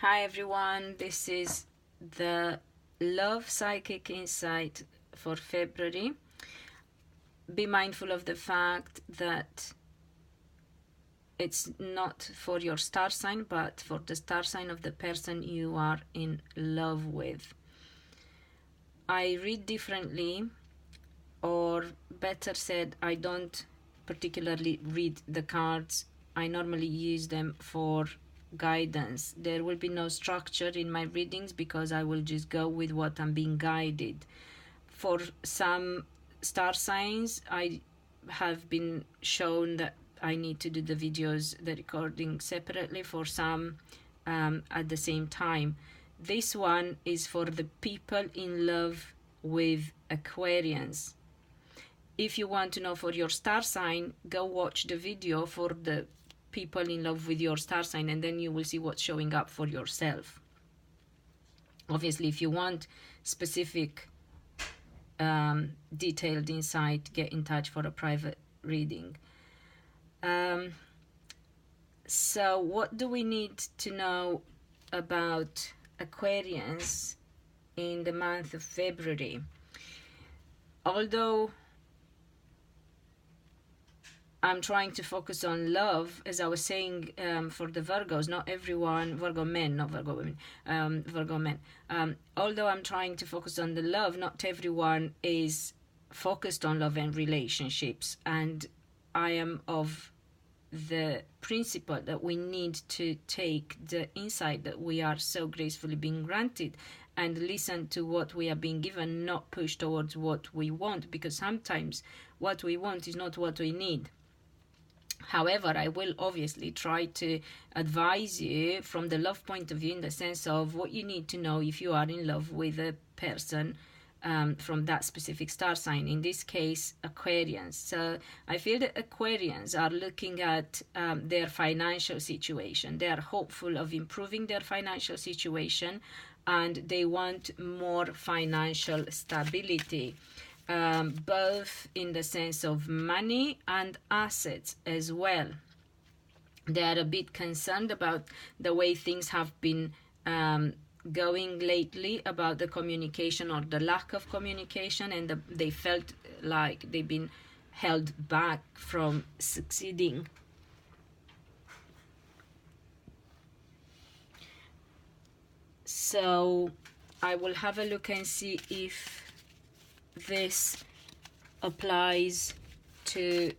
Hi everyone, this is the Love Psychic Insight for February. Be mindful of the fact that it's not for your star sign, but for the star sign of the person you are in love with. I read differently, or better said, I don't particularly read the cards. I normally use them for guidance. There will be no structure in my readings because I will just go with what I'm being guided. For some star signs, I have been shown that I need to do the videos, the recording separately, for some at the same time. This one is for the people in love with Aquarians. If you want to know for your star sign, go watch the video for the people in love with your star sign, and then you will see what's showing up for yourself. Obviously, if you want specific detailed insight, get in touch for a private reading. So what do we need to know about Aquarians in the month of February? Although I'm trying to focus on love, as I was saying, for the Virgos, not everyone, Virgo men, not Virgo women, Virgo men. Although I'm trying to focus on the love, not everyone is focused on love and relationships. And I am of the principle that we need to take the insight that we are so gracefully being granted and listen to what we are being given, not push towards what we want, because sometimes what we want is not what we need. However, I will obviously try to advise you from the love point of view, in the sense of what you need to know if you are in love with a person from that specific star sign, in this case Aquarians. So I feel that Aquarians are looking at their financial situation. They are hopeful of improving their financial situation, and they want more financial stability. Both in the sense of money and assets as well. They are a bit concerned about the way things have been going lately, about the communication or the lack of communication, and they felt like they've been held back from succeeding. So I will have a look and see if this applies to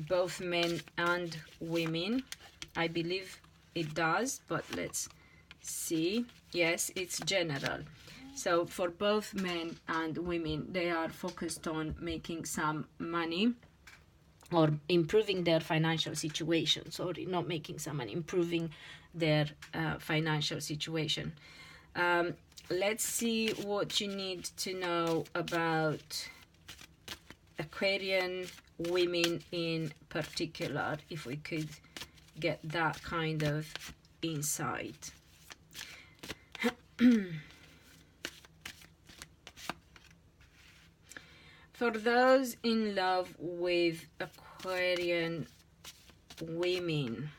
both men and women. I believe it does, but let's see. Yes, it's general. So for both men and women, they are focused on making some money or improving their financial situation. Sorry, not making some money, improving their financial situation. Let's see what you need to know about Aquarian women in particular, if we could get that kind of insight. For those in love with Aquarian women,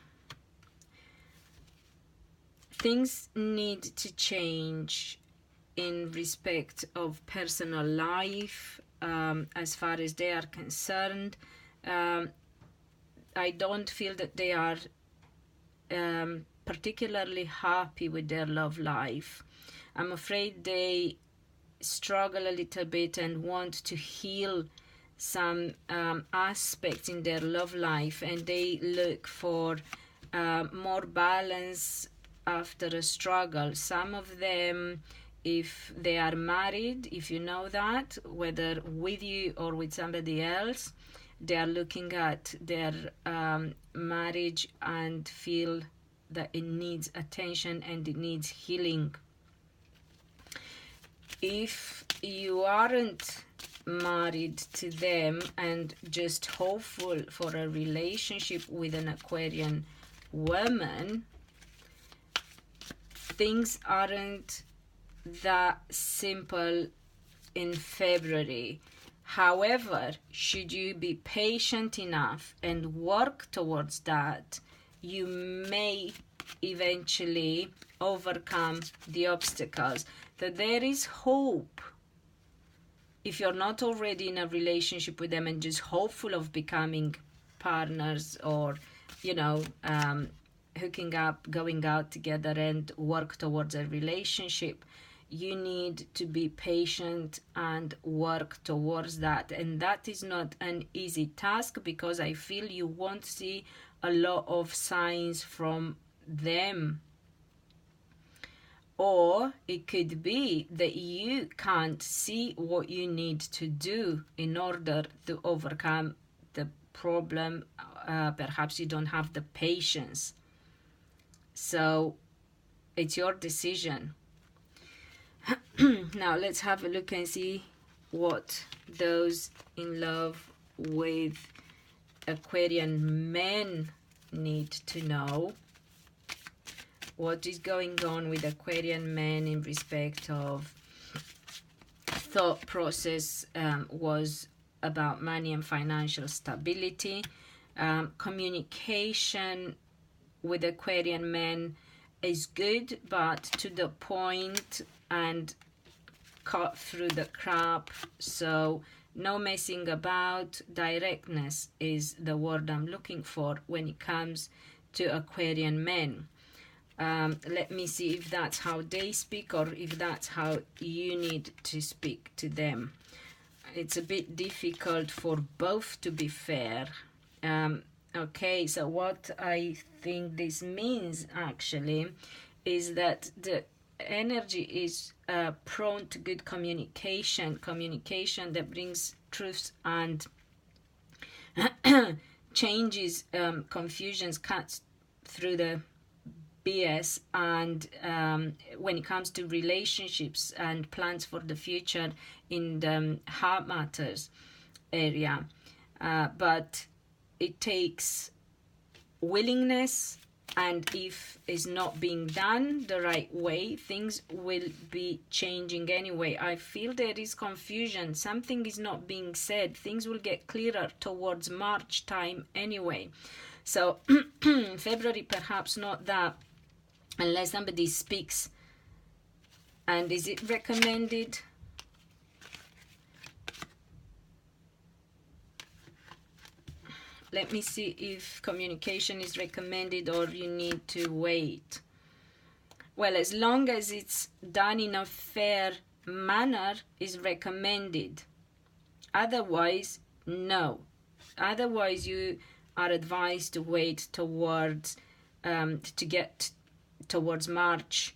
things need to change in respect of personal life, as far as they are concerned. I don't feel that they are particularly happy with their love life. I'm afraid they struggle a little bit and want to heal some aspects in their love life, and they look for more balance after a struggle. Some of them, if they are married, if you know that, whether with you or with somebody else, they are looking at their marriage and feel that it needs attention and it needs healing. If you aren't married to them and just hopeful for a relationship with an Aquarian woman, things aren't that simple in February. However, should you be patient enough and work towards that, you may eventually overcome the obstacles, that there is hope. If you're not already in a relationship with them and just hopeful of becoming partners, or hooking up, going out together and work towards a relationship, you need to be patient and work towards that. And that is not an easy task, because I feel you won't see a lot of signs from them. Or it could be that you can't see what you need to do in order to overcome the problem. Perhaps you don't have the patience. So it's your decision. Now let's have a look and see what those in love with Aquarian men need to know. What is going on with Aquarian men in respect of thought process was about money and financial stability. Communication with Aquarian men is good, but to the point and cut through the crap. So no messing about. Directness is the word I'm looking for when it comes to Aquarian men. Let me see if that's how they speak, or if that's how you need to speak to them. It's a bit difficult for both, to be fair. Okay, so what I think this means actually is that the energy is prone to good communication that brings truths and changes confusions, cuts through the BS. And when it comes to relationships and plans for the future in the heart matters area, but it takes willingness, and if it's not being done the right way, things will be changing anyway. I feel there is confusion, something is not being said. Things will get clearer towards March time anyway. So February perhaps not that, unless somebody speaks. And is it recommended? Let me see if communication is recommended or you need to wait. Well, as long as it's done in a fair manner, is recommended. Otherwise, no. Otherwise, you are advised to wait towards to get towards March,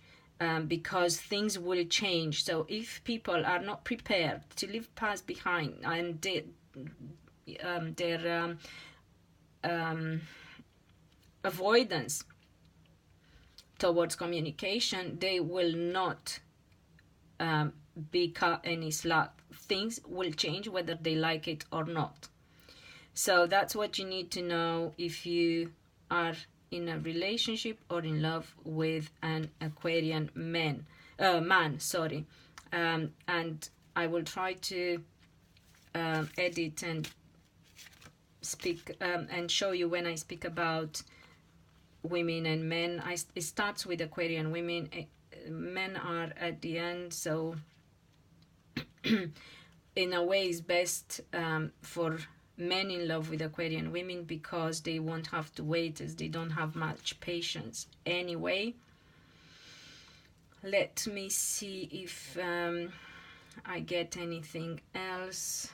because things will change. So if people are not prepared to leave past behind, and their avoidance towards communication, they will not be cut any slack. Things will change whether they like it or not. So that's what you need to know if you are in a relationship or in love with an Aquarian man. And I will try to edit and speak and show you when I speak about women and men. It starts with Aquarian women. Men are at the end, so in a way it's best for men in love with Aquarian women, because they won't have to wait, as they don't have much patience anyway. Let me see if I get anything else.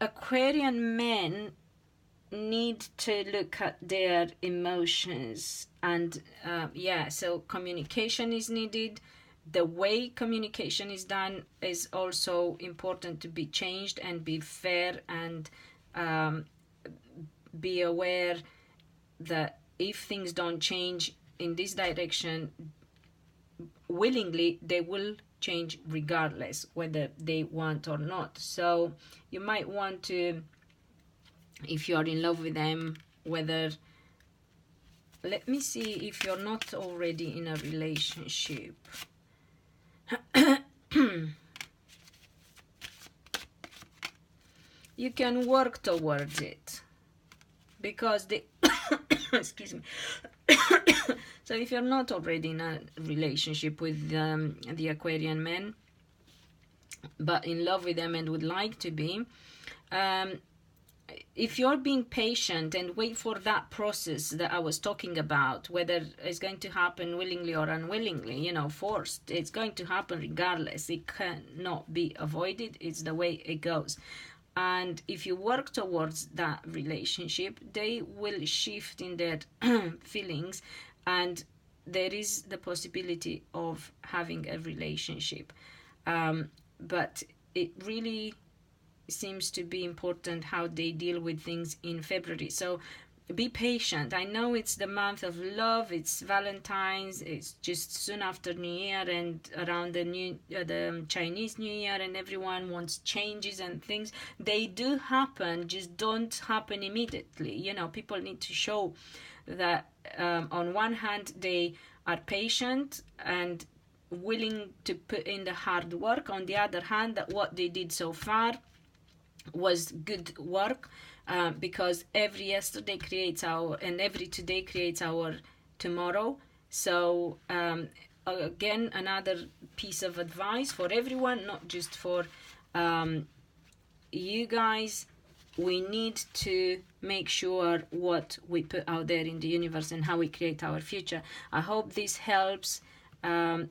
Aquarian men need to look at their emotions, and so communication is needed. The way communication is done is also important to be changed, and be fair, and be aware that if things don't change in this direction willingly, they will change regardless whether they want or not. So you might want to, if you're in love with them, let me see if you're not already in a relationship. You can work towards it, because excuse me. So if you're not already in a relationship with the Aquarian men, but in love with them and would like to be, if you're being patient and wait for that process that I was talking about, whether it's going to happen willingly or unwillingly, you know, forced, it's going to happen regardless. It cannot be avoided. It's the way it goes. And if you work towards that relationship, they will shift in their feelings, and there is the possibility of having a relationship. But it really seems to be important how they deal with things in February. So be patient. I know it's the month of love, it's Valentine's, it's just soon after New Year and around the Chinese New Year, and everyone wants changes and things. They do happen, just don't happen immediately. You know, people need to show that on one hand they are patient and willing to put in the hard work, on the other hand that what they did so far was good work, because every yesterday creates our, and every today creates our tomorrow. So again, another piece of advice for everyone, not just for you guys. We need to make sure what we put out there in the universe and how we create our future. I hope this helps, and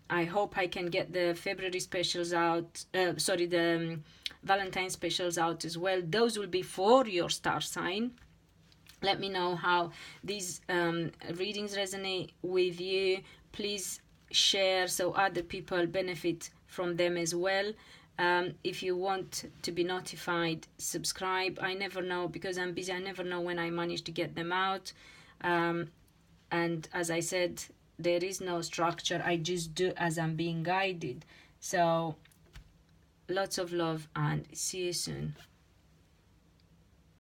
I hope I can get the February specials out, the Valentine specials out as well. Those will be for your star sign. Let me know how these readings resonate with you. Please share so other people benefit from them as well. If you want to be notified, subscribe. I never know, because I'm busy, I never know when I manage to get them out. And as I said, there is no structure. I just do as I'm being guided. So lots of love and see you soon.